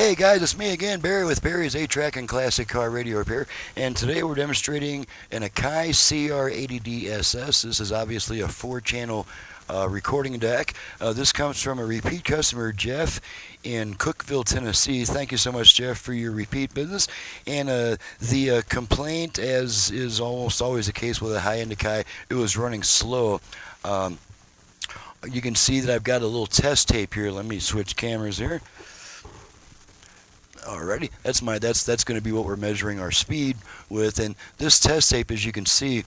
Hey guys, it's me again, Barry with Barry's 8-Track and Classic Car Radio Repair, and today we're demonstrating an Akai CR-80D-SS. This is obviously a 4-channel recording deck. This comes from a repeat customer, Jeff, in Cookeville, Tennessee. Thank you so much, Jeff, for your repeat business. And the complaint, as is almost always the case with a high-end Akai, it was running slow. You can see that I've got a little test tape here. Let me switch cameras here. Alrighty, that's going to be what we're measuring our speed with, and this test tape, as you can see,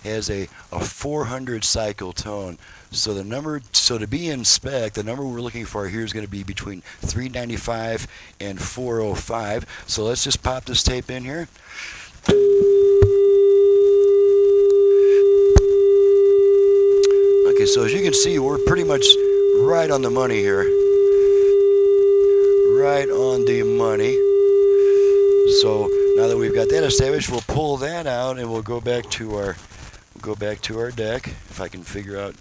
has a 400 cycle tone. So to be in spec, the number we're looking for here is going to be between 395 and 405. So let's just pop this tape in here. Okay, so as you can see, we're pretty much right on the money here. Right on the money. So now that we've got that established, we'll pull that out and we'll go back to our deck. If I can figure out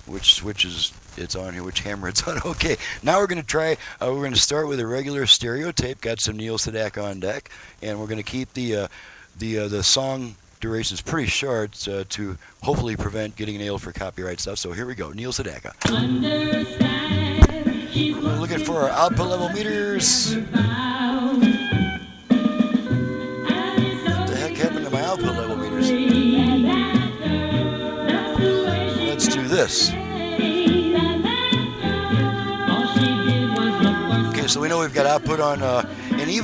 which switches it's on here, which hammer it's on. Okay, now we're going to try. We're going to start with a regular stereo tape. Got some Neil Sedaka on deck, and we're going to keep the song durations pretty short to hopefully prevent getting nailed for copyright stuff. So here we go, Neil Sedaka. We're looking for our output level meters. What the heck happened to my output level meters? Let's do this. Okay, so we know we've got output on, and you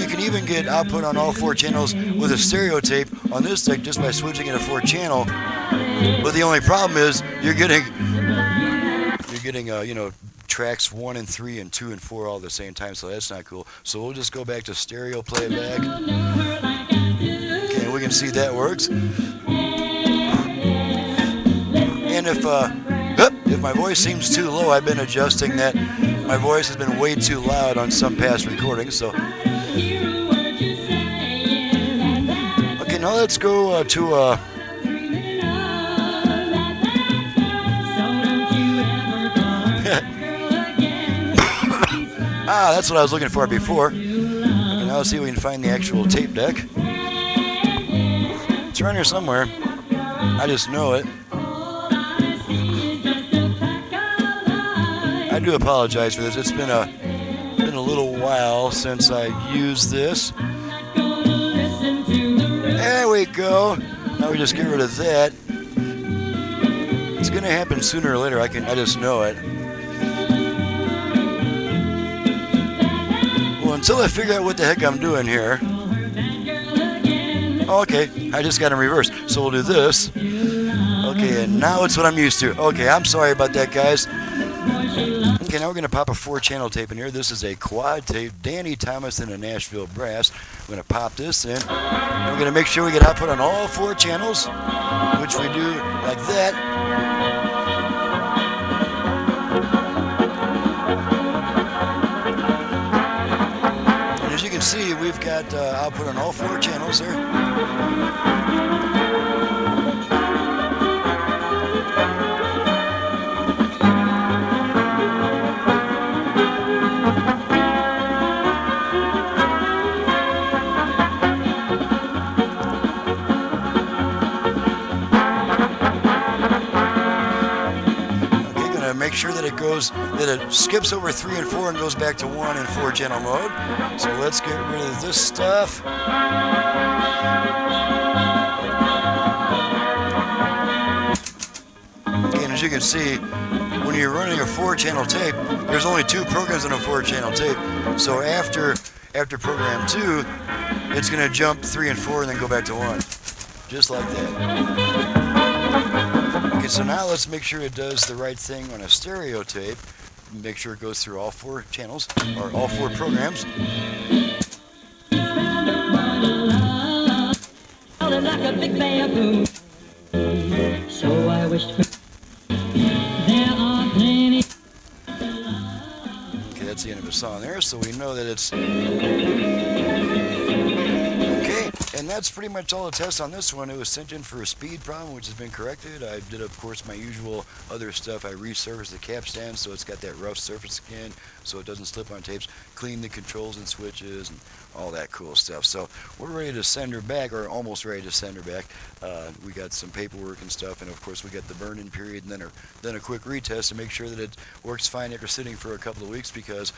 can even get output on all 4 channels with a stereo tape on this deck just by switching it to 4-channel. But the only problem is you're getting tracks 1 and 3 and 2 and 4 all at the same time, so that's not cool. So we'll just go back to stereo playback. Okay, we can see that works. And if my voice seems too low, I've been adjusting that. My voice has been way too loud on some past recordings, so. Okay, now let's go to that's what I was looking for before. Okay, now let's see if we can find the actual tape deck. It's around here somewhere. I just know it. I do apologize for this. It's been a little while since I used this. There we go. Now we just get rid of that. It's gonna happen sooner or later. I just know it. Until I figure out what the heck I'm doing here. Oh, okay, I just got in reverse. So we'll do this. Okay, and now it's what I'm used to. Okay, I'm sorry about that, guys. Okay, now we're going to pop a 4-channel tape in here. This is a quad tape, Danny Thomas and a Nashville Brass. We're going to pop this in. And we're going to make sure we get output on all 4 channels, which we do like that. See, we've got output on all 4 channels there. Okay, gonna make sure that it skips over 3 and 4 and goes back to 1 and 4-channel mode. So let's get rid of this stuff. Okay, and as you can see, when you're running a 4-channel tape, there's only 2 programs on a 4-channel tape. So after program 2, it's going to jump 3 and 4 and then go back to 1. Just like that. Okay, so now let's make sure it does the right thing on a stereo tape. Make sure it goes through all 4 channels, or all 4 programs. Like a big bamboo. So I wished for there are plenty. Okay, that's the end of the song there, so we know that it's okay. And And that's pretty much all the tests on this one. It was sent in for a speed problem, which has been corrected. I did, of course, my usual other stuff. I resurfaced the capstan so it's got that rough surface again, so it doesn't slip on tapes. Cleaned the controls and switches and all that cool stuff. So we're ready to send her back, or almost ready to send her back. We got some paperwork and stuff, and of course we got the burn-in period, and then a quick retest to make sure that it works fine after sitting for a couple of weeks, because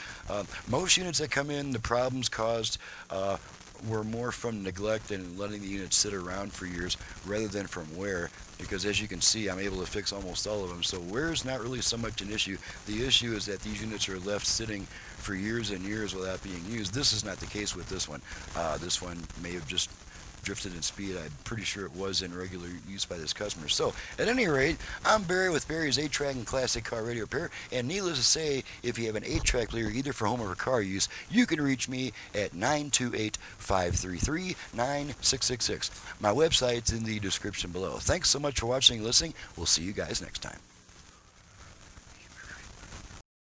most units that come in, the problems caused were more from neglect and letting the unit sit around for years rather than from wear, because as you can see, I'm able to fix almost all of them. So wear is not really so much an issue. The issue is that these units are left sitting for years and years without being used. This is not the case with this one. This one may have just drifted in speed. I'm pretty sure it was in regular use by this customer. So, at any rate, I'm Barry with Barry's 8-Track and Classic Car Radio Repair, and needless to say, if you have an 8-track player either for home or for car use, you can reach me at 928-533-9666. My website's in the description below. Thanks so much for watching and listening. We'll see you guys next time.